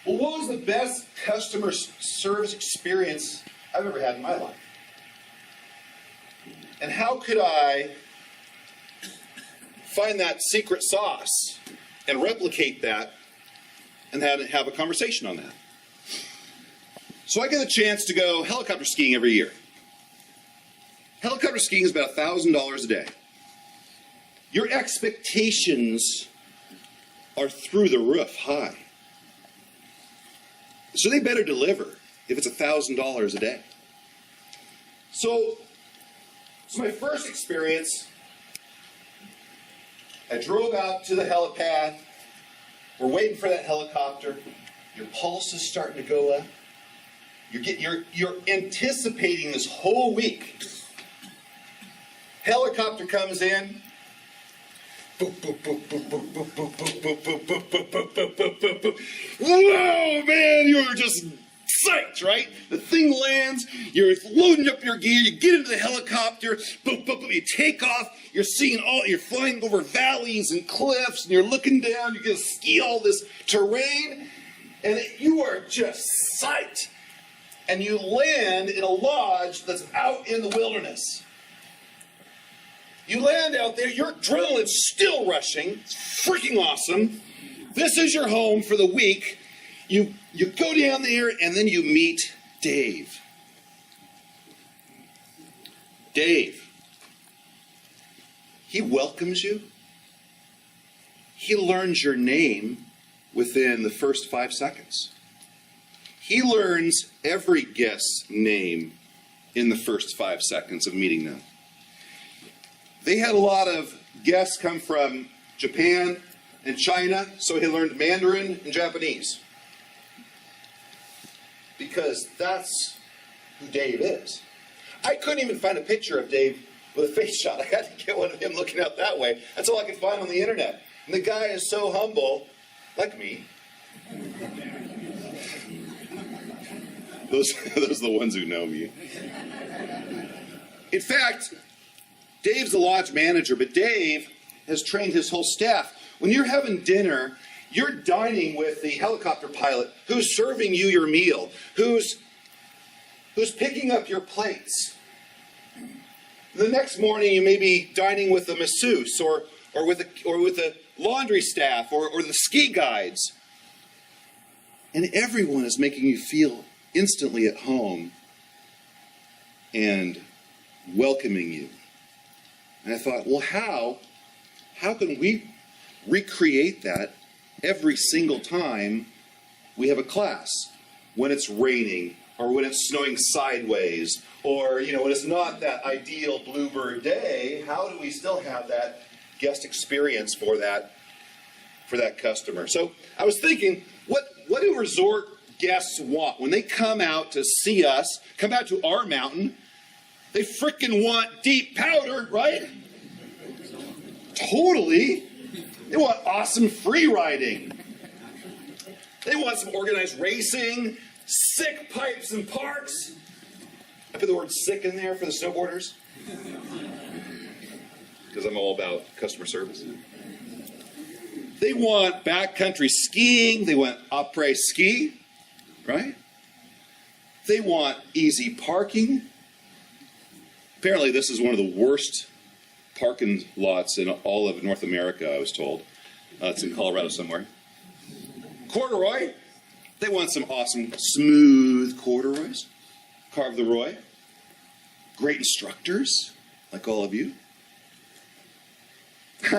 Well, what was the best customer service experience I've ever had in my life? And how could I find that secret sauce and replicate that and have a conversation on that? So I get a chance to go helicopter skiing every year. Helicopter skiing is about $1,000 a day. Your expectations are through the roof high. So they better deliver if it's $1,000 a day. So my first experience, I drove out to the helipad. We're waiting for that helicopter. Your pulse is starting to go up. You're anticipating this whole week. Helicopter comes in. Whoa, man, you're just psyched, right? The thing lands, you're loading up your gear, you get into the helicopter, you take off, you're flying over valleys and cliffs, and you're looking down, you're going to ski all this terrain, and you are just psyched. And you land in a lodge that's out in the wilderness. You land out there, your adrenaline's still rushing. It's freaking awesome. This is your home for the week. You go down there and then you meet Dave. Dave. He welcomes you. He learns your name within the first 5 seconds. He learns every guest's name in the first 5 seconds of meeting them. They had a lot of guests come from Japan and China, so he learned Mandarin and Japanese. Because that's who Dave is. I couldn't even find a picture of Dave with a face shot. I had to get one of him looking out that way. That's all I could find on the internet. And the guy is so humble, like me. Those are the ones who know me. In fact, Dave's the lodge manager, but Dave has trained his whole staff. When you're having dinner, you're dining with the helicopter pilot who's serving you your meal, who's picking up your plates. The next morning, you may be dining with a masseuse or with a laundry staff or the ski guides. And everyone is making you feel instantly at home and welcoming you. And I thought, well, how can we recreate that every single time we have a class? When it's raining, or when it's snowing sideways, or when it's not that ideal bluebird day, how do we still have that guest experience for that customer? So I was thinking, what do resort guests want when they come out to see us, come out to our mountain? They frickin' want deep powder, right? Totally. They want awesome free riding. They want some organized racing, sick pipes and parks. I put the word sick in there for the snowboarders because I'm all about customer service. They want backcountry skiing. They want après-ski, right? They want easy parking. Apparently, this is one of the worst parking lots in all of North America, I was told. It's in Colorado somewhere. Corduroy. They want some awesome, smooth corduroys. Carve the Roy. Great instructors, like all of you. They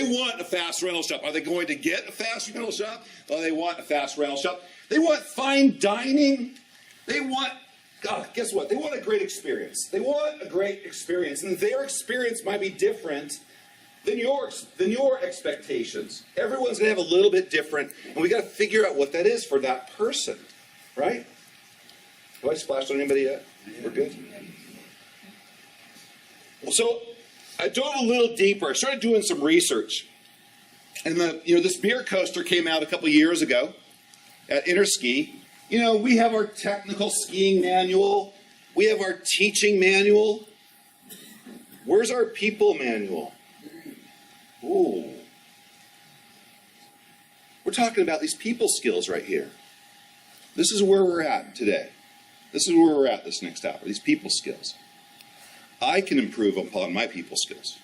want a fast rental shop. Are they going to get a fast rental shop? Oh, they want a fast rental shop. They want fine dining. They want, guess what? They want a great experience. They want a great experience. And their experience might be different than your expectations. Everyone's going to have a little bit different. And we got to figure out what that is for that person. Right? Have I splashed on anybody yet? We're good? So I dove a little deeper. I started doing some research. And this beer coaster came out a couple years ago at Interski. We have our technical skiing manual. We have our teaching manual. Where's our people manual? Ooh. We're talking about these people skills right here. This is where we're at today. This is where we're at this next hour, these people skills. I can improve upon my people skills.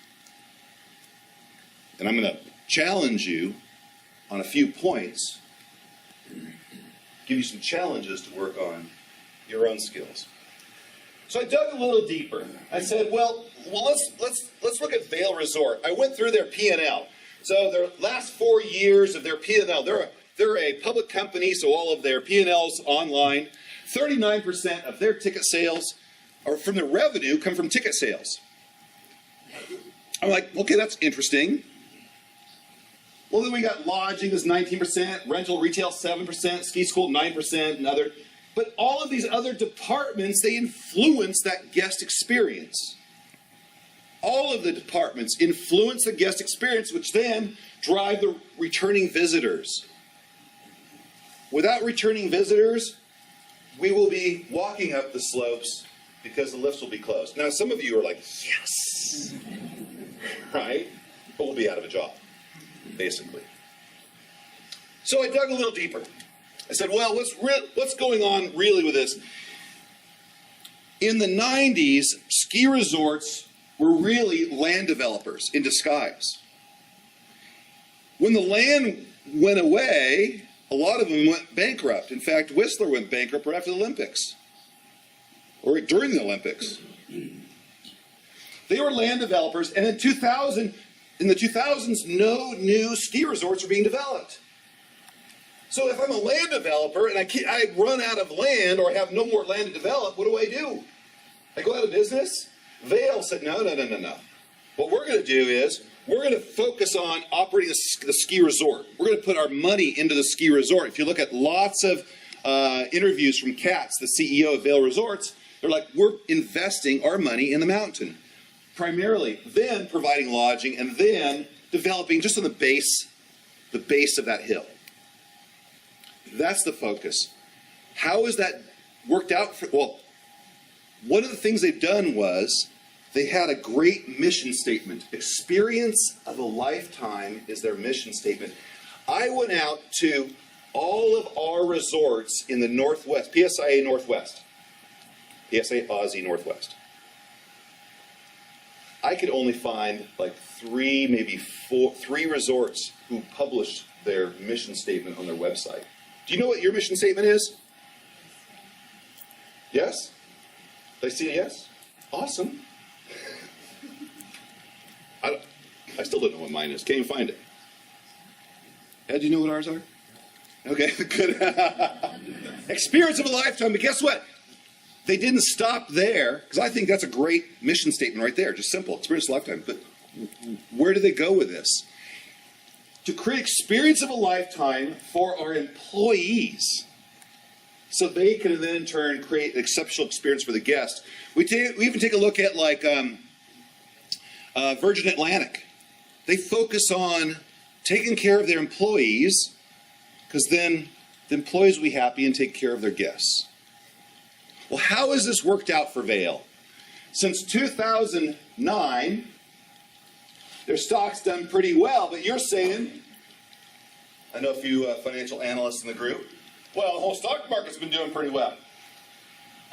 And I'm going to challenge you on a few points, give you some challenges to work on your own skills. So I dug a little deeper. I said, well, let's look at Vail Resort. I went through their P&L. So their last 4 years of their P&L, they're a public company, so all of their P&L's online. 39% of their ticket sales, or from the revenue, come from ticket sales. I'm like, okay, that's interesting. Well, then we got lodging is 19%, rental retail 7%, ski school 9%, and other. But all of these other departments, they influence that guest experience. All of the departments influence the guest experience, which then drive the returning visitors. Without returning visitors, we will be walking up the slopes because the lifts will be closed. Now, some of you are like, yes, right? But we'll be out of a job, basically. So I dug a little deeper. I said, well, what's going on really with this? In the 90s, ski resorts were really land developers in disguise. When the land went away, a lot of them went bankrupt. In fact, Whistler went bankrupt right after the Olympics, or during the Olympics. They were land developers, and in the 2000s, no new ski resorts were being developed. So if I'm a land developer and I run out of land or I have no more land to develop, what do? I go out of business? Vail said, no. What we're going to do is we're going to focus on operating the ski resort. We're going to put our money into the ski resort. If you look at lots of interviews from Katz, the CEO of Vail Resorts, they're like, we're investing our money in the mountain, primarily, then providing lodging, and then developing just on the base of that hill. That's the focus. How has that worked out? Well, one of the things they've done was they had a great mission statement. Experience of a lifetime is their mission statement. I went out to all of our resorts in the Northwest, PSIA Northwest, PSIA-AASI Northwest. I could only find like three resorts who published their mission statement on their website. Do you know what your mission statement is? Yes? Did I see a yes? Awesome. I still don't know what mine is. Can't even find it. Ed, do you know what ours are? Okay, good. Experience of a lifetime. But guess what? They didn't stop there, because I think that's a great mission statement right there. Just simple. Experience of a lifetime. But where do they go with this? To create experience of a lifetime for our employees, so they can then in turn create an exceptional experience for the guest. We even take a look at like Virgin Atlantic. They focus on taking care of their employees, because then the employees will be happy and take care of their guests. Well, how has this worked out for Vail? Since 2009, their stock's done pretty well, but you're saying, I know a few financial analysts in the group, well, the whole stock market's been doing pretty well.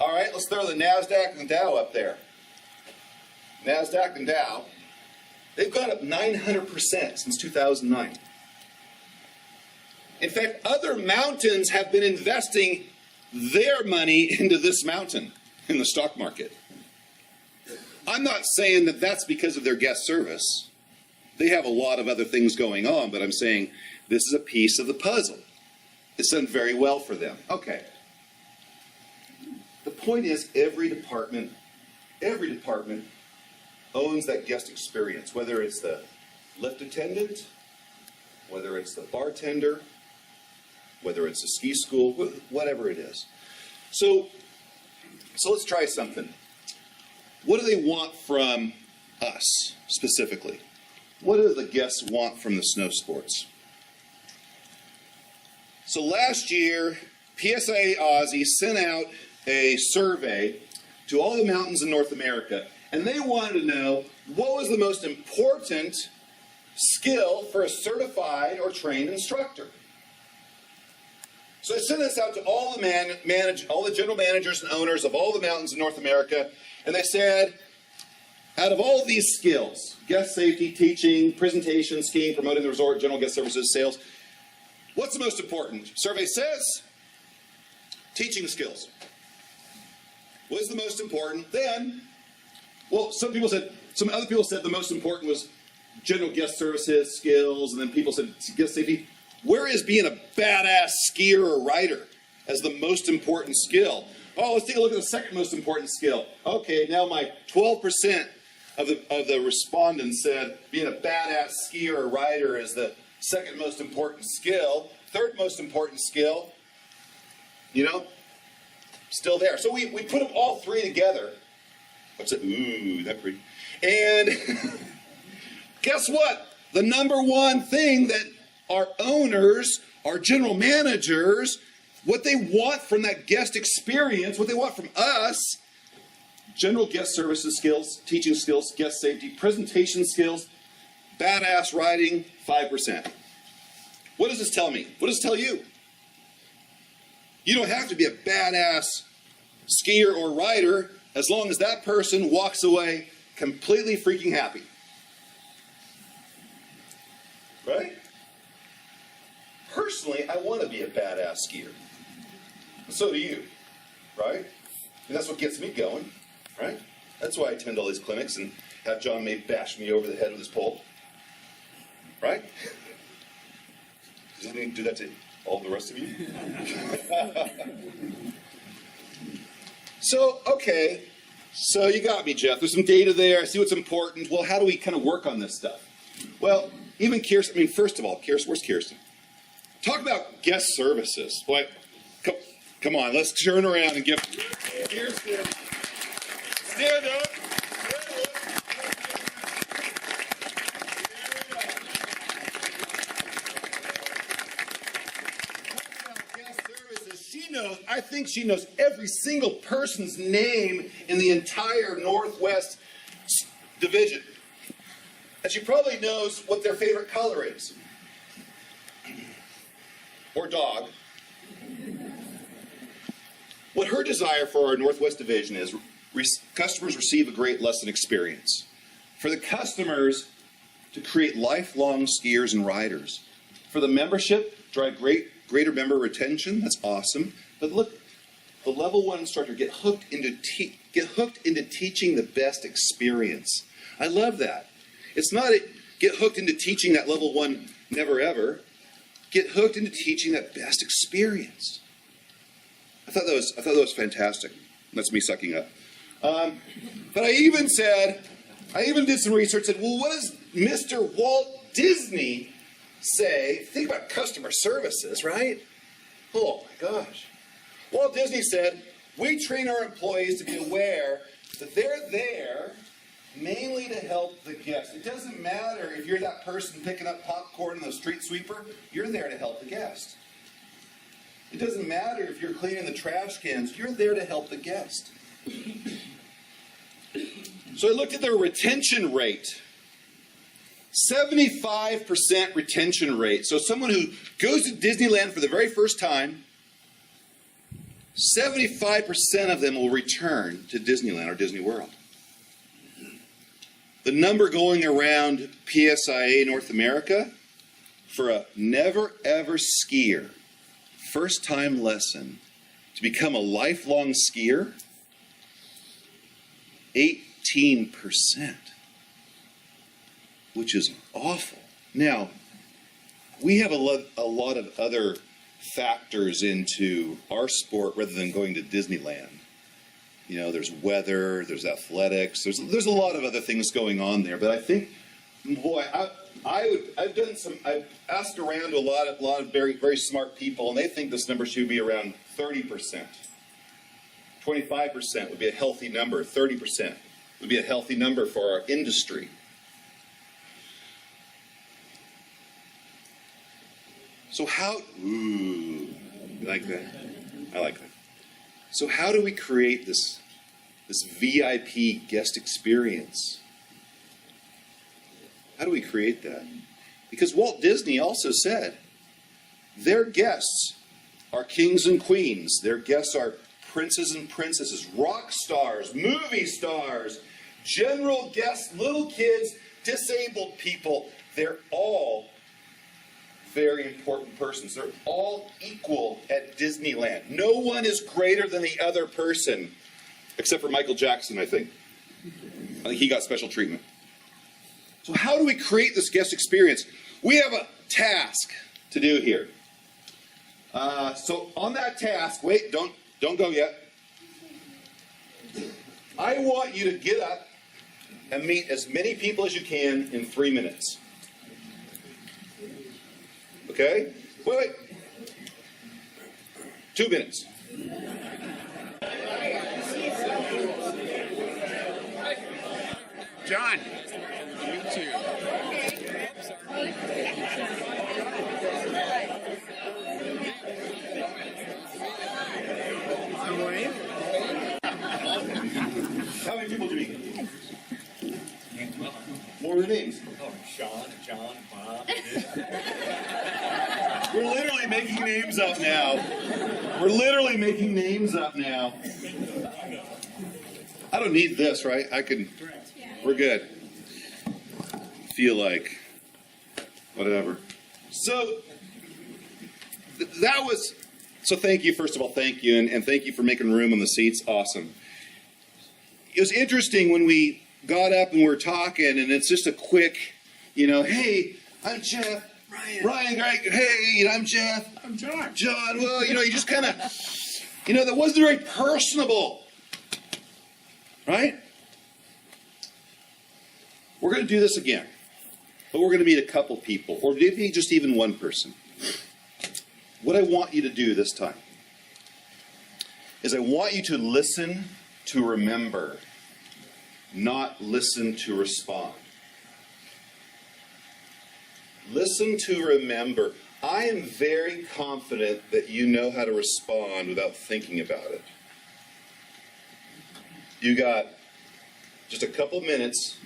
All right, let's throw the NASDAQ and Dow up there. NASDAQ and Dow, they've gone up 900% since 2009. In fact, other mountains have been investing their money into this mountain in the stock market. I'm not saying that that's because of their guest service. They have a lot of other things going on, but I'm saying this is a piece of the puzzle. It's done very well for them. Okay. The point is every department owns that guest experience, whether it's the lift attendant, whether it's the bartender, whether it's a ski school, whatever it is. So let's try something. What do they want from us specifically? What do the guests want from the snow sports? So last year, PSIA-AASI sent out a survey to all the mountains in North America, and they wanted to know what was the most important skill for a certified or trained instructor. So they sent this out to all the general managers and owners of all the mountains in North America, and they said, out of all of these skills, guest safety, teaching, presentation, skiing, promoting the resort, general guest services, sales, what's the most important? Survey says, teaching skills. What is the most important? Then, well, some other people said the most important was general guest services, skills, and then people said guest safety. Where is being a badass skier or rider as the most important skill? Oh, let's take a look at the second most important skill. Okay, now my 12% of the respondents said being a badass skier or rider is the second most important skill. Third most important skill, still there. So we put them all three together. What's it? Ooh, that pretty. And guess what? The number one thing that our owners, our general managers, what they want from that guest experience, what they want from us, general guest services skills, teaching skills, guest safety, presentation skills, badass riding, 5%. What does this tell me? What does it tell you? You don't have to be a badass skier or rider as long as that person walks away completely freaking happy. Right? Personally, I want to be a badass skier. So do you, right? And that's what gets me going, right? That's why I attend all these clinics and have John May bash me over the head with his pole. Right? Doesn't he do that to all the rest of you? So, okay. So you got me, Jeff. There's some data there. I see what's important. Well, how do we kind of work on this stuff? Well, even Kirsten, first of all, where's Kirsten? Talk about guest services. Boy, come on, let's turn around and give Kirsten. Stand up. I think she knows every single person's name in the entire Northwest division. And she probably knows what their favorite color is. Or dog. What her desire for our Northwest division is customers receive a great lesson experience. For the customers to create lifelong skiers and riders. For the membership, drive greater member retention. That's awesome. But look, the level 1 instructor get hooked into teaching the best experience. I love that. It's not get hooked into teaching that level 1 never ever. Get hooked into teaching that best experience. I thought that was fantastic. That's me sucking up. But I even did some research. Said, well, what does Mr. Walt Disney say? Think about customer services, right? Oh my gosh. Walt Disney said, we train our employees to be aware that they're there mainly to help the guest. It doesn't matter if you're that person picking up popcorn in the street sweeper, you're there to help the guest. It doesn't matter if you're cleaning the trash cans, you're there to help the guest. So I looked at their retention rate. 75% retention rate. So someone who goes to Disneyland for the very first time, 75% of them will return to Disneyland or Disney World. The number going around PSIA North America for a never ever skier, first time lesson, to become a lifelong skier, 18%, which is awful. Now, we have a lot of other factors into our sport rather than going to Disneyland. There's weather, there's athletics, there's a lot of other things going on there. But I think, boy, I've asked around to a lot of very, very smart people, and they think this number should be around 30%. 25% would be a healthy number. 30% would be a healthy number for our industry. So ooh, you like that? I like that. So how do we create this VIP guest experience? How do we create that? Because Walt Disney also said their guests are kings and queens. Their guests are princes and princesses, rock stars, movie stars, general guests, little kids, disabled people. They're all very important persons. They're all equal at Disneyland. No one is greater than the other person, except for Michael Jackson, I think. I think he got special treatment. So how do we create this guest experience? We have a task to do here. So on that task, wait, don't go yet. I want you to get up and meet as many people as you can in 3 minutes. Okay? Wait. 2 minutes. John, you too. How many people do you meet? What are their names? Oh, Sean, John, Bob. We're literally making names up now. We're literally making names up now. I don't need this, right? I can. We're good. Feel like whatever. So that was. So thank you, first of all, thank you, and thank you for making room on the seats. Awesome. It was interesting when we got up and we were talking, and it's just a quick, hey, I'm Jeff. Ryan, Greg. Hey, I'm Jeff. I'm John. John, well, you just kind of, that wasn't very personable. Right? We're going to do this again. But we're going to meet a couple people, or maybe just even one person. What I want you to do this time is I want you to listen to remember, not listen to respond. Listen to remember. I am very confident that you know how to respond without thinking about it. You got just a couple minutes,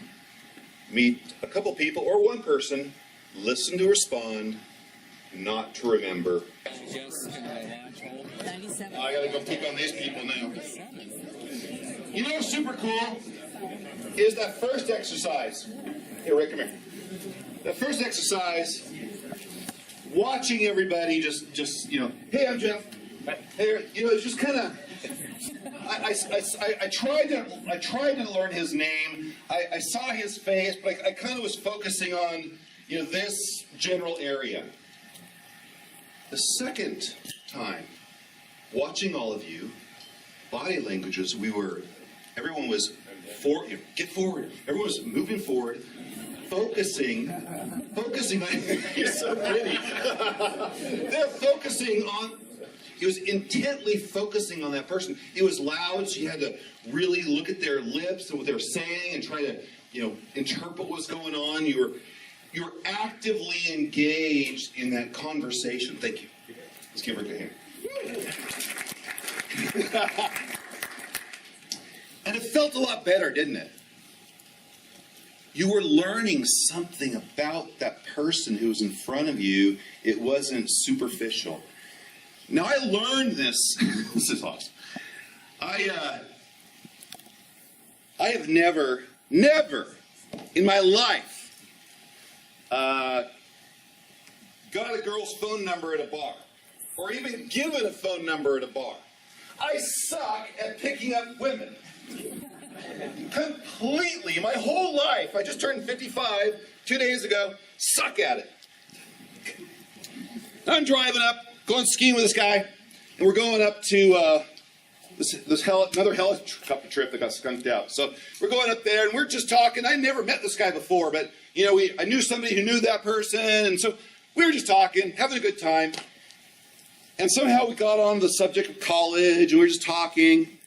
meet a couple people or one person, listen to respond, not to remember. I gotta go pick on these people now. You know what's super cool? Is that first exercise. Here, Rick, come here. That first exercise, watching everybody just hey, I'm Jeff. Hey, it's just kind of. I tried to learn his name. I saw his face, but I kind of was focusing on this general area. The second time, watching all of you, body languages, everyone was get forward. Everyone was moving forward, focusing on, you're so pretty. They're focusing on, he was intently focusing on that person. It was loud, so you had to really look at their lips and what they were saying and try to, interpret what was going on. You were actively engaged in that conversation. Thank you. Let's give Rick a hand. And it felt a lot better, didn't it? You were learning something about that person who was in front of you. It wasn't superficial. Now, I learned this. This is awesome. I have never in my life got a girl's phone number at a bar, or even given a phone number at a bar. I suck at picking up women. Completely. My whole life. I just turned 55 2 days ago. Suck at it. I'm driving up, going skiing with this guy, and we're going up to another helicopter trip that got skunked out. So we're going up there, and we're just talking. I never met this guy before, but I knew somebody who knew that person, and so we were just talking, having a good time. And somehow we got on the subject of college, and we were just talking.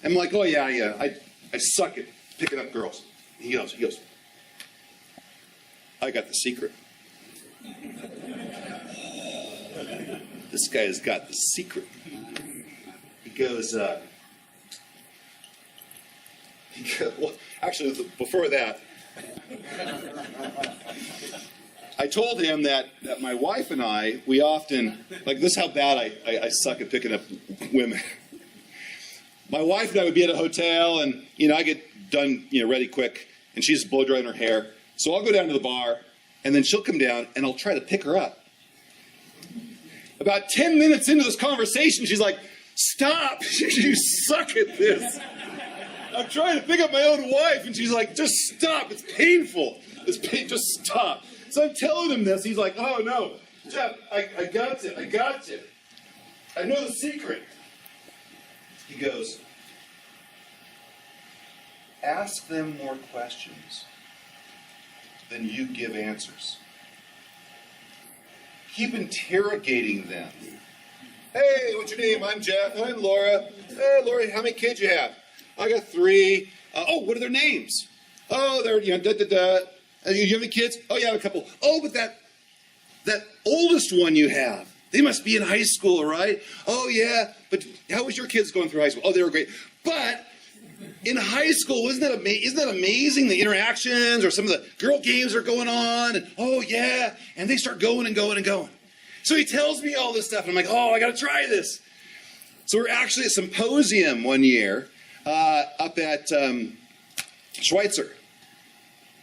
I'm like, oh yeah, I suck at picking up girls. And he goes, I got the secret. This guy has got the secret. He goes, well, actually, before that, I told him that my wife and I, we often, like this is how bad I suck at picking up women. My wife and I would be at a hotel, and I get done ready quick, and she's blow drying her hair. So I'll go down to the bar, and then she'll come down, and I'll try to pick her up. About 10 minutes into this conversation, she's like, "Stop! You suck at this." I'm trying to pick up my own wife, and she's like, "Just stop! It's painful. Just stop." So I'm telling him this. He's like, "Oh no, Jeff, I got you. I know the secret." He goes, "Ask them more questions than you give answers. Keep interrogating them. Hey, what's your name? I'm Jeff. I'm Laura. Hey, Laura, how many kids you have? I got 3. Oh, what are their names? Oh, they're, da-da-da. You have any kids? Oh, yeah, I have a couple. Oh, but that oldest one you have, they must be in high school, right? Oh, yeah, but how was your kids going through high school? Oh, they were great. But in high school, isn't that amazing, the interactions or some of the girl games are going on? And, oh, yeah, and they start going and going and going. So he tells me all this stuff, and I'm like, oh, I got to try this. So we're actually at a symposium one year up at Schweitzer.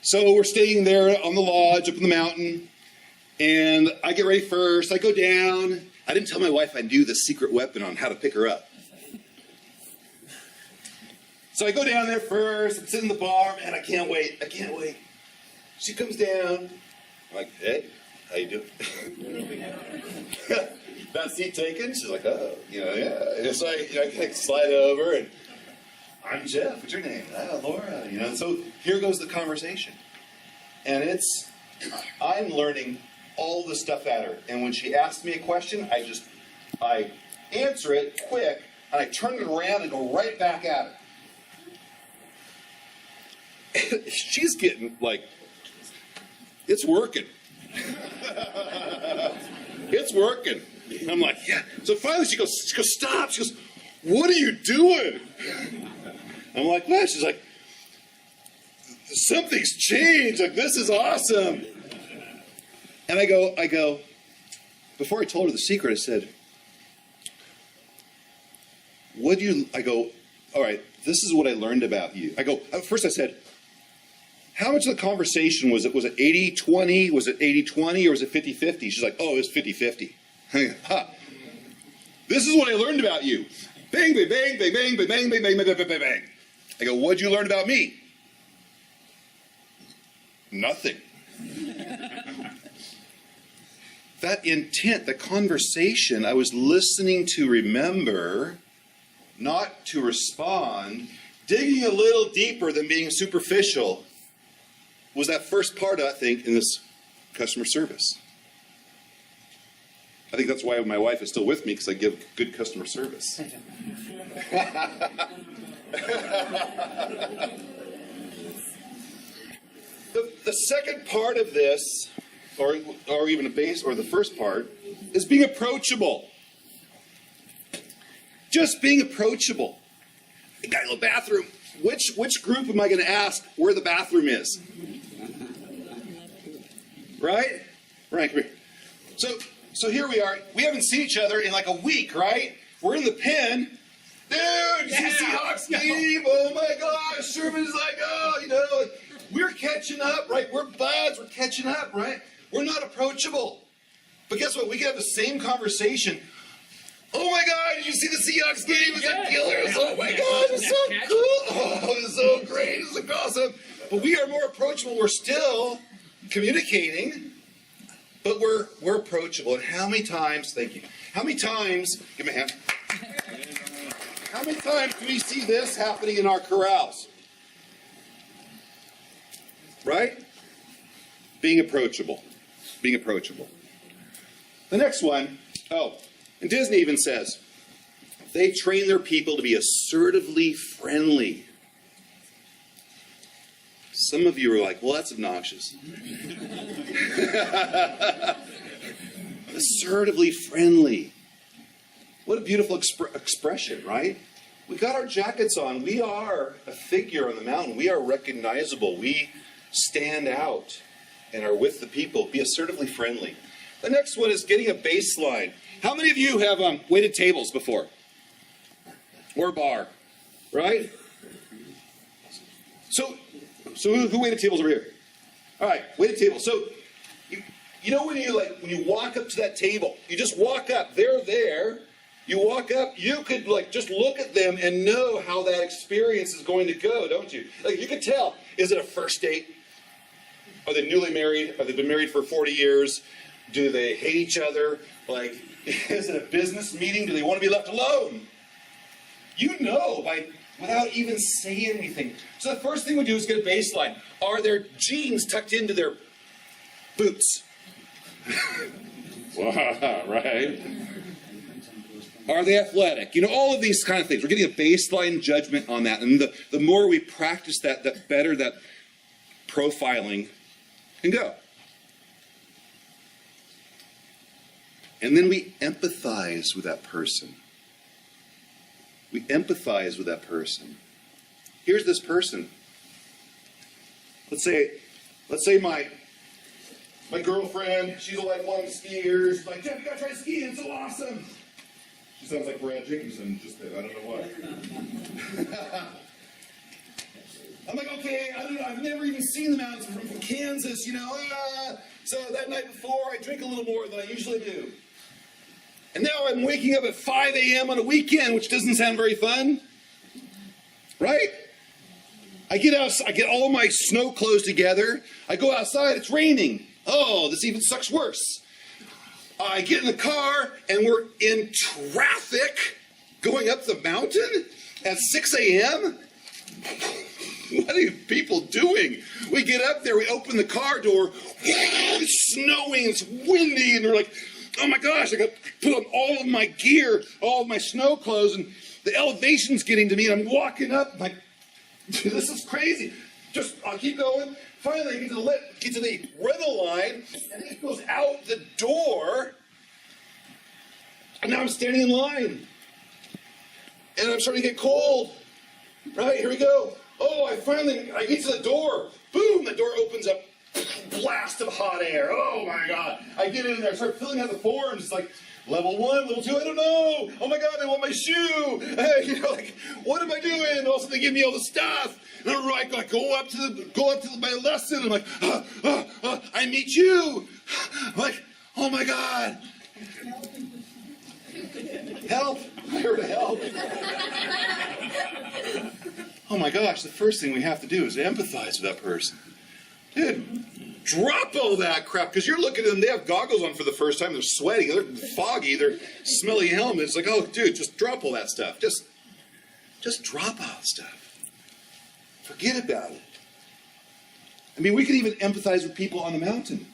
So we're staying there on the lodge up in the mountain, and I get ready first. I go down. I didn't tell my wife I knew the secret weapon on how to pick her up. So I go down there first. I'm sitting in the bar. Man, I can't wait. She comes down. I'm like, "Hey, how you doing?" That seat taken? She's like, "Oh, yeah." And so I slide over, and I'm Jeff. What's your name? Laura. So here goes the conversation. And I'm learning all the stuff at her. And when she asks me a question, I answer it quick, and I turn it around and go right back at her. She's getting, it's working. It's working. And I'm like, yeah. So finally she goes, "Stop." She goes, "What are you doing?" I'm like, "What?" She's like, "Something's changed. This is awesome." And I go, before I told her the secret, I said, I go, "All right, this is what I learned about you." I go, first I said, "How much of the conversation was it? Was it 80-20? Was it 80-20 or was it 50-50? She's like, "Oh, it was 50-50. This is what I learned about you. Bang, bang, bang, bang, bang, bang, bang, bang, bang, bang, bang, bang, bang. I go, "What'd you learn about me?" "Nothing." That intent, the conversation, I was listening to remember, not to respond, digging a little deeper than being superficial, was that first part, I think, in this customer service. I think that's why my wife is still with me, because I give good customer service. The second part of this, or even the first part, is being approachable. Just being approachable. I got to go to the bathroom. Which group am I going to ask where the bathroom is? Right? Right, come here. So here we are. We haven't seen each other in like a week, right? We're in the pen. Dude, you see Seahawks game? Oh my gosh. Sherman's like, oh, we're catching up, right? We're buds. We're catching up, right? We're not approachable. But guess what? We can have the same conversation. Oh my God, did you see the Seahawks game? It was a killer. Oh my God, it's so cool. Oh, it's so great. It's so awesome. But we are more approachable. We're still communicating, but we're approachable. And how many times, thank you, how many times, give me a hand. How many times do we see this happening in our corrals? Right? Being approachable. Being approachable. The next one, and Disney even says, they train their people to be assertively friendly. Some of you are like, well, that's obnoxious. Assertively friendly. What a beautiful expression, right? We got our jackets on. We are a figure on the mountain. We are recognizable. We stand out. and are with the people. Be assertively friendly. The next one is getting a baseline. How many of you have waited tables before? Or bar, right? So who waited tables over here? All right, waited tables. So you know when you walk up to that table, you just walk up. They're there. You walk up. You could just look at them and know how that experience is going to go, don't you? Like you could tell. Is it a first date? Are they newly married? Have they been married for 40 years? Do they hate each other? Is it a business meeting? Do they want to be left alone? You know without even saying anything. So the first thing we do is get a baseline. Are their jeans tucked into their boots? Right? Are they athletic? All of these kind of things. We're getting a baseline judgment on that. And the more we practice that, the better that profiling can go. And then we empathize with that person. We empathize with that person. Here's this person. Let's say my girlfriend, she's a lifelong skier. She's like, Jeff, you gotta try skiing, it's so awesome. She sounds like Brad Jenkinson, I don't know why. I'm like, okay, I don't know, I've never even seen the mountains from Kansas, so that night before I drink a little more than I usually do. And now I'm waking up at 5 a.m. on a weekend, which doesn't sound very fun. Right? I get all my snow clothes together. I go outside, it's raining. Oh, this even sucks worse. I get in the car, and we're in traffic going up the mountain at 6 a.m.? What are you people doing? We get up there, we open the car door, it's snowing, it's windy, and we're like, oh my gosh, I got to put on all of my gear, all of my snow clothes, and the elevation's getting to me, and I'm walking up, I'm like, this is crazy. I'll keep going. Finally, I get to the rental line, and it goes out the door, and now I'm standing in line. And I'm starting to get cold. Right, here we go. Oh, I get to the door. Boom, the door opens up. Blast of hot air. Oh my God. I get in there, start filling out the forms. It's like, level 1, level 2, I don't know. Oh my God, I want my shoe. What am I doing? And also they give me all the stuff. And I go up to my lesson. I'm like, I meet you. I'm like, oh my God. Help. I heard help. Oh my gosh, the first thing we have to do is empathize with that person. Dude, drop all that crap, because you're looking at them, they have goggles on for the first time, they're sweating, they're foggy, they're smelly helmets. Like, oh, dude, just drop all that stuff. Just drop all that stuff. Forget about it. I mean, we can even empathize with people on the mountain,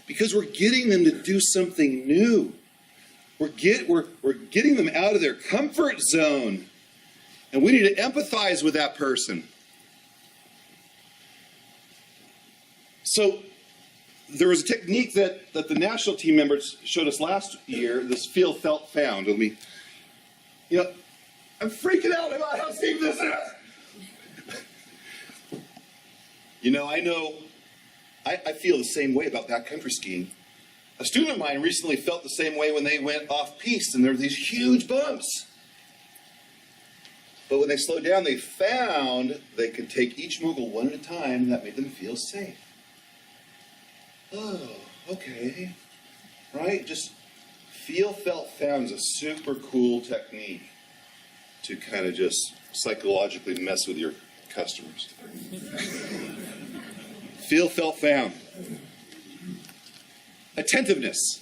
because we're getting them to do something new. We're getting them out of their comfort zone, and we need to empathize with that person. So there was a technique that the national team members showed us last year, this feel, felt, found. I'm freaking out about how safe this is. I feel the same way about backcountry skiing. A student of mine recently felt the same way when they went off-piste, and there were these huge bumps. But when they slowed down, they found they could take each mogul one at a time, and that made them feel safe. Oh, okay. Right? Just feel, felt, found is a super cool technique to kind of just psychologically mess with your customers. Feel, felt, found. Attentiveness.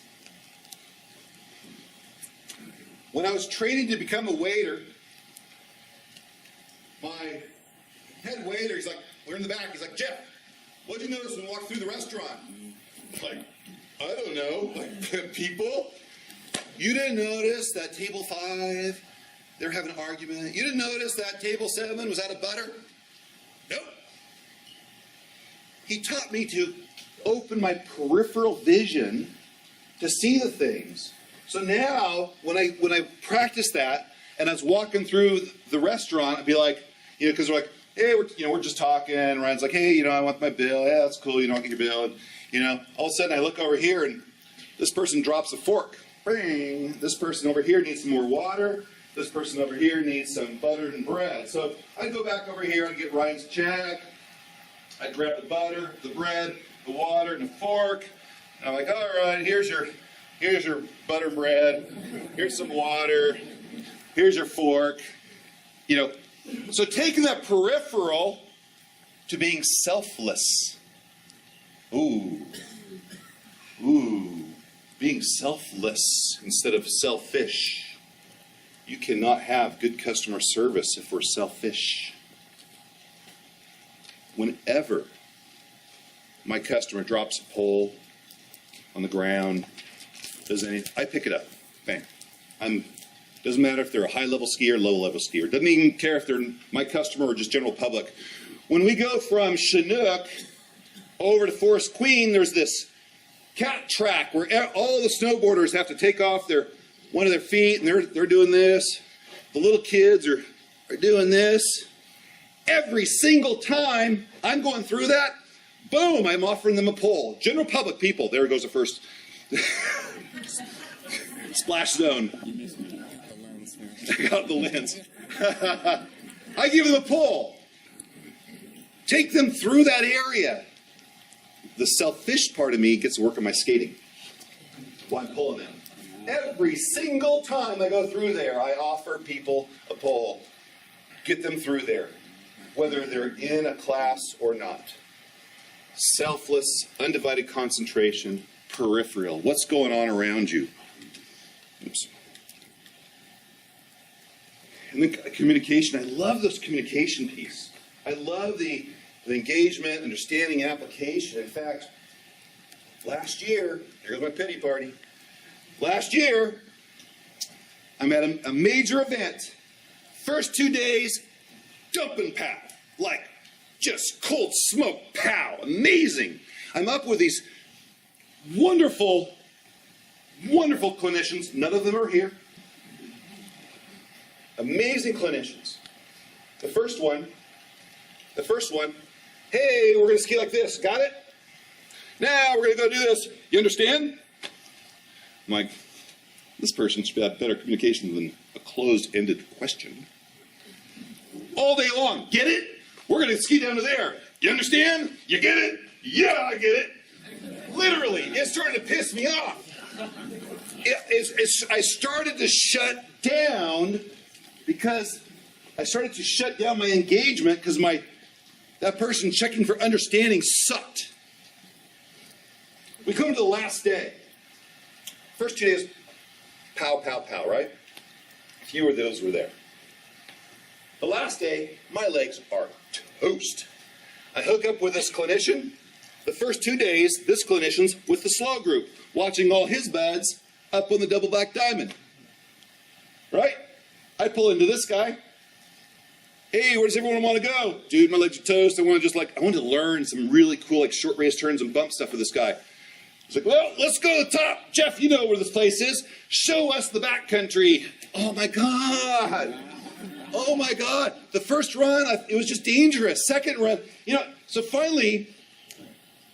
When I was training to become a waiter, my head waiter, he's like, we're in the back, he's like, Jeff, what'd you notice when we walked through the restaurant? Like, I don't know, people, you didn't notice that table 5, they're having an argument. You didn't notice that table 7 was out of butter? Nope. He taught me to open my peripheral vision to see the things. So now, when I practice that, and I was walking through the restaurant, I'd be like, because they're like, hey, we're just talking. Ryan's like, hey, I want my bill. Yeah, that's cool. I'll get your bill. And, all of a sudden I look over here and this person drops a fork. Bing. This person over here needs some more water. This person over here needs some butter and bread. So I'd go back over here and get Ryan's check. I'd grab the butter, the bread, the water, and the fork. And I'm like, all right, here's your butter and bread. Here's some water. Here's your fork. So taking that peripheral to being selfless. Ooh. Being selfless instead of selfish. You cannot have good customer service if we're selfish. Whenever my customer drops a pole on the ground, I pick it up. Bang. Doesn't matter if they're a high-level skier or low-level skier. Doesn't even care if they're my customer or just general public. When we go from Chinook over to Forest Queen, there's this cat track where all the snowboarders have to take off one of their feet, and they're doing this. The little kids are doing this. Every single time I'm going through that, boom, I'm offering them a pole. General public people, there goes the first splash zone. I got the lens. I give them a pole. Take them through that area. The selfish part of me gets to work on my skating while I'm pulling them. Every single time I go through there, I offer people a pole. Get them through there, whether they're in a class or not. Selfless, undivided concentration, peripheral. What's going on around you? Oops. And then communication. I love this communication piece. I love the engagement, understanding, application. In fact, last year, here's my pity party. Last year, I'm at a major event. First 2 days, dumping pow. Like, just cold smoke pow. Amazing. I'm up with these wonderful, wonderful clinicians. None of them are here. Amazing clinicians. The first one, hey, we're going to ski like this. Got it? Now we're going to go do this. You understand? I'm like, this person should have better communication than a closed-ended question. All day long. Get it? We're going to ski down to there. You understand? You get it? Yeah, I get it. Literally, it's starting to piss me off. I started to shut down because I started to shut down my engagement because that person checking for understanding sucked. We come to the last day. First 2 days, pow, pow, pow, right? Few of those were there. The last day, my legs are toast. I hook up with this clinician. The first 2 days, this clinician's with the slow group, watching all his buds up on the double black diamond. Right? I pull into this guy. Hey, where does everyone want to go? Dude, my legs are toast. I want to learn some really cool, short race turns and bump stuff with this guy. He's like, well, let's go to the top. Jeff, you know where this place is. Show us the backcountry. Oh my God. Oh my God. The first run, it was just dangerous. Second run, so finally,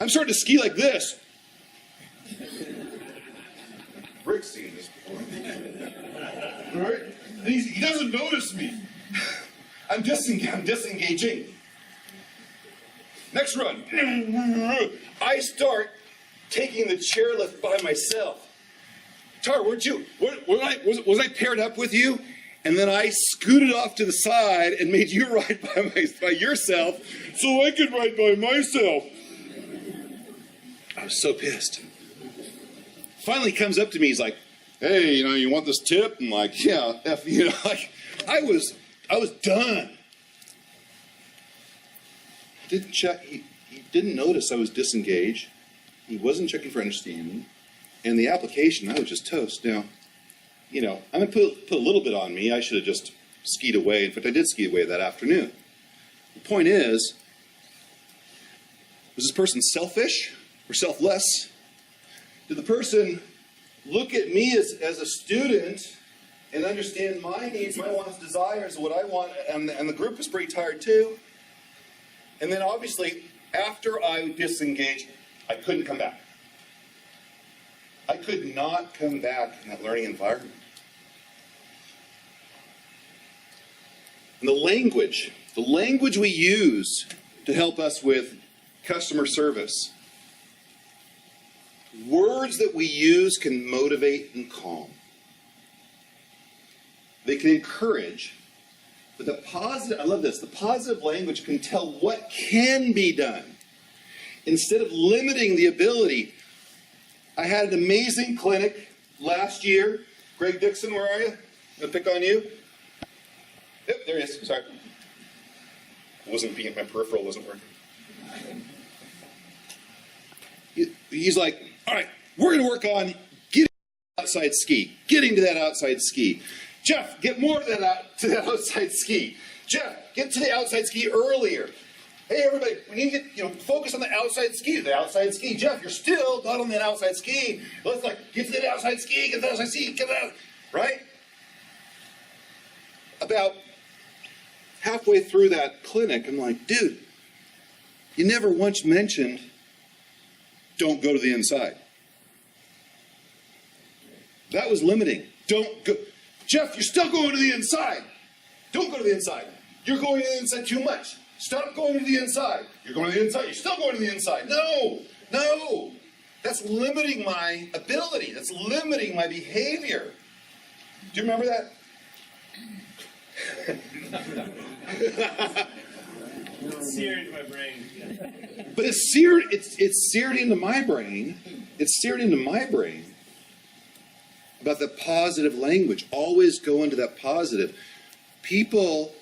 I'm starting to ski like this. Rick's seen this before. All right? And he doesn't notice me. I'm disengaging. Next run. I start taking the chairlift by myself. Tar, was I paired up with you? And then I scooted off to the side and made you ride by yourself so I could ride by myself. I was so pissed. Finally he comes up to me, he's like, hey, you want this tip? I'm like, yeah, F, I was done. Didn't check, he didn't notice I was disengaged. He wasn't checking for understanding. And the application, I was just toast. Now, I'm going to put a little bit on me. I should have just skied away. In fact, I did ski away that afternoon. The point is, was this person selfish or selfless? Did the person look at me as a student and understand my needs, my wants, desires, what I want, and the group was pretty tired too? And then obviously, after I disengaged, I couldn't come back. I could not come back in that learning environment. And the language we use to help us with customer service, words that we use can motivate and calm. They can encourage. But the positive, I love this, the positive language can tell what can be done instead of limiting the ability. I had an amazing clinic last year. Greg Dixon, where are you? I'm going to pick on you. Yep, there he is. Sorry. My peripheral wasn't working. He's like, all right, we're going to work on getting to that outside ski. Jeff, get more to that outside ski. Jeff, get to the outside ski earlier. Hey, everybody, we need to get, focus on the outside ski. Jeff, you're still not on that outside ski. Let's get to the outside ski, get to the outside ski, get that, right? About halfway through that clinic, I'm like, dude, you never once mentioned, don't go to the inside. That was limiting. Don't go. Jeff, you're still going to the inside. Don't go to the inside. You're going to the inside too much. Stop going to the inside. You're going to the inside. You're still going to the inside. No. That's limiting my ability. That's limiting my behavior. Do you remember that? It's seared in my brain. But it's seared into my brain. It's seared into my brain about the positive language. Always go into that positive. People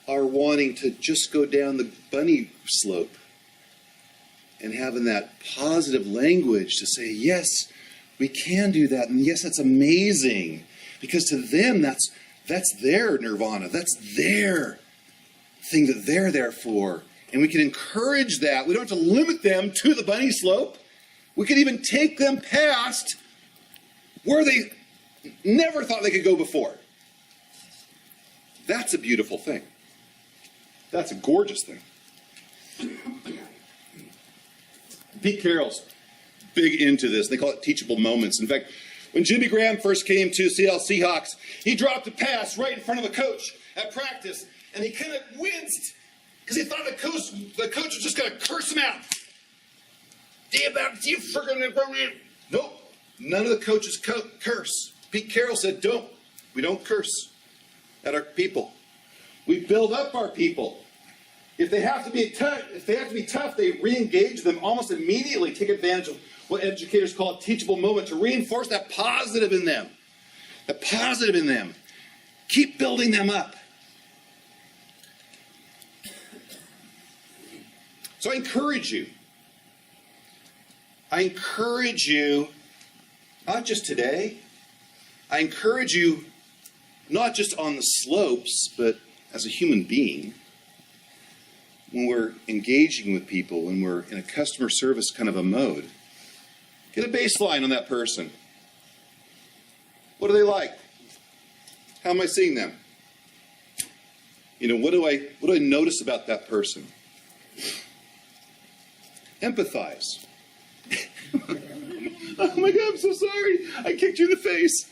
are wanting to just go down the bunny slope and having that positive language to say, yes, we can do that. And yes, that's amazing. Because to them, that's their nirvana. That's their thing that they're there for. And we can encourage that. We don't have to limit them to the bunny slope. We can even take them past where they never thought they could go before. That's a beautiful thing. That's a gorgeous thing. Pete Carroll's big into this. They call it teachable moments. In fact, when Jimmy Graham first came to Seattle Seahawks, he dropped a pass right in front of a coach at practice, and he kind of winced because he thought the coach was just going to curse him out. Damn about you freaking. Nope. None of the coaches curse. Pete Carroll said, we don't curse at our people. We build up our people. If they have to be tough, they re-engage them almost immediately, take advantage of what educators call a teachable moment to reinforce that positive in them. The positive in them. Keep building them up. So I encourage you, not just today, I encourage you not just on the slopes, but as a human being, when we're engaging with people, when we're in a customer service kind of a mode, get a baseline on that person. What are they like? How am I seeing them? What do I notice about that person? Empathize. Oh my God, I'm so sorry. I kicked you in the face.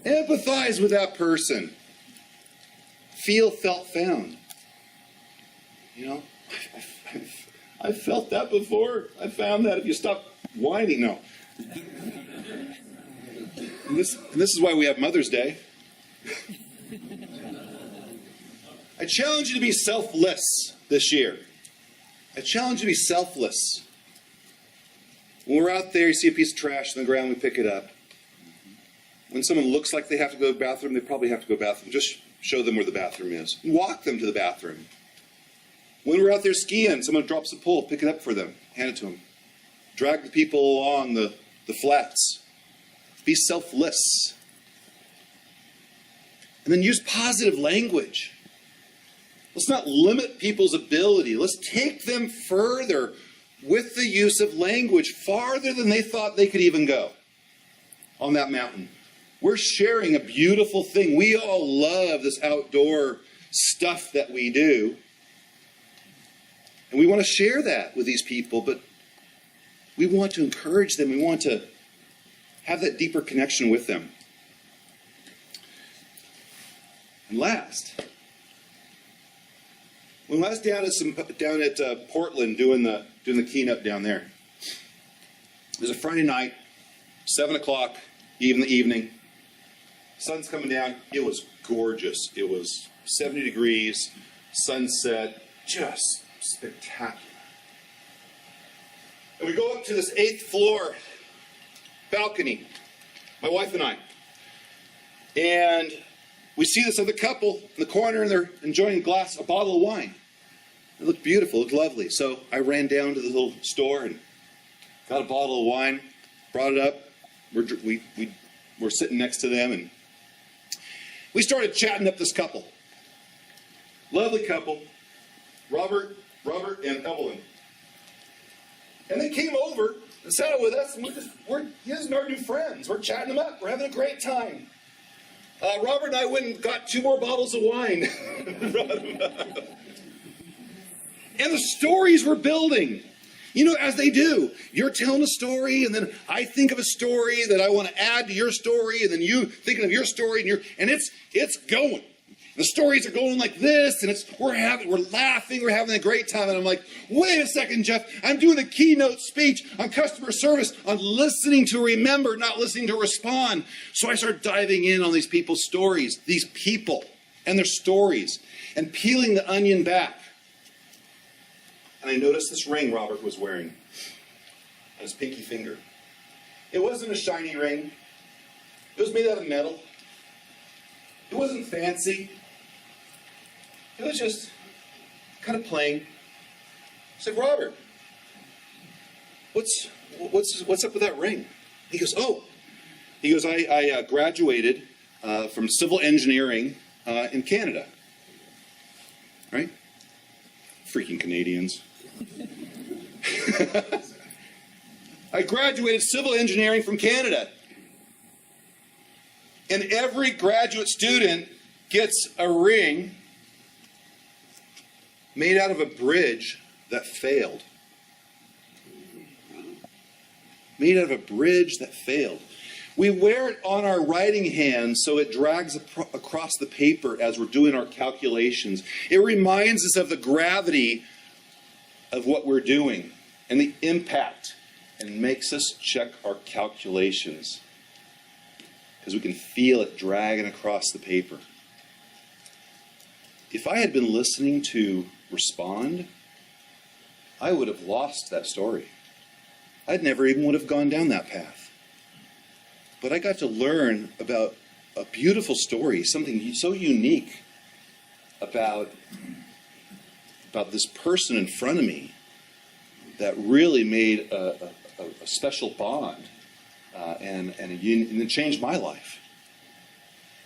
Empathize with that person. Feel, felt, found. I've felt that before. I found that if you stop whining. No. And this is why we have Mother's Day. I challenge you to be selfless this year. I challenge you to be selfless. When we're out there, you see a piece of trash on the ground, we pick it up. When someone looks like they have to go to the bathroom, they probably have to go to the bathroom. Just show them where the bathroom is. Walk them to the bathroom. When we're out there skiing, someone drops a pole, pick it up for them, hand it to them. Drag the people along the flats. Be selfless. And then use positive language. Let's not limit people's ability. Let's take them further with the use of language, farther than they thought they could even go on that mountain. We're sharing a beautiful thing. We all love this outdoor stuff that we do. And we want to share that with these people, but we want to encourage them. We want to have that deeper connection with them. And last, when I was down at Portland doing the keynote down there, it was a Friday night, 7 o'clock, even the evening. Sun's coming down. It was gorgeous. It was 70 degrees, sunset, just spectacular. And we go up to this 8th floor balcony, my wife and I. And we see this other couple in the corner, and they're enjoying a bottle of wine. It looked beautiful, it looked lovely. So I ran down to the little store and got a bottle of wine, brought it up. We're sitting next to them, and we started chatting up this couple. Lovely couple, Robert and Evelyn. And they came over and sat with us, and we're using our new friends. We're chatting them up. We're having a great time. Robert and I went and got 2 more bottles of wine. And the stories we're building. You know, as they do. You're telling a story, and then I think of a story that I want to add to your story, and then you thinking of your story, and it's going. The stories are going like this, and we're laughing, we're having a great time. And I'm like, wait a second, Jeff. I'm doing a keynote speech on customer service, on listening to remember, not listening to respond. So I start diving in on these people's stories, these people and their stories, and peeling the onion back. And I noticed this ring Robert was wearing on his pinky finger. It wasn't a shiny ring. It was made out of metal. It wasn't fancy. It was just kind of plain. I said, Robert, what's up with that ring? He goes, I graduated from civil engineering in Canada. Right? Freaking Canadians. I graduated civil engineering from Canada. And every graduate student gets a ring made out of a bridge that failed. Made out of a bridge that failed. We wear it on our writing hand so it drags across the paper as we're doing our calculations. It reminds us of the gravity of what we're doing and the impact, and makes us check our calculations because we can feel it dragging across the paper. If I had been listening to respond, I would have lost that story. I'd never even would have gone down that path. But I got to learn about a beautiful story, something so unique about this person in front of me that really made a special bond and it changed my life.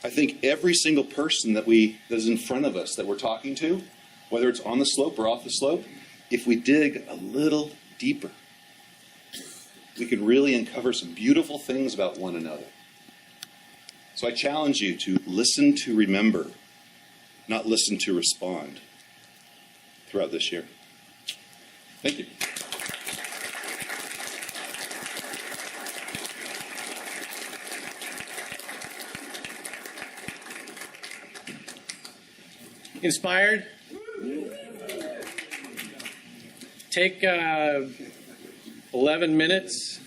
I think every single person that is in front of us that we're talking to, whether it's on the slope or off the slope, if we dig a little deeper, we could really uncover some beautiful things about one another. So I challenge you to listen to remember, not listen to respond throughout this year. Thank you. Inspired? Take 11 minutes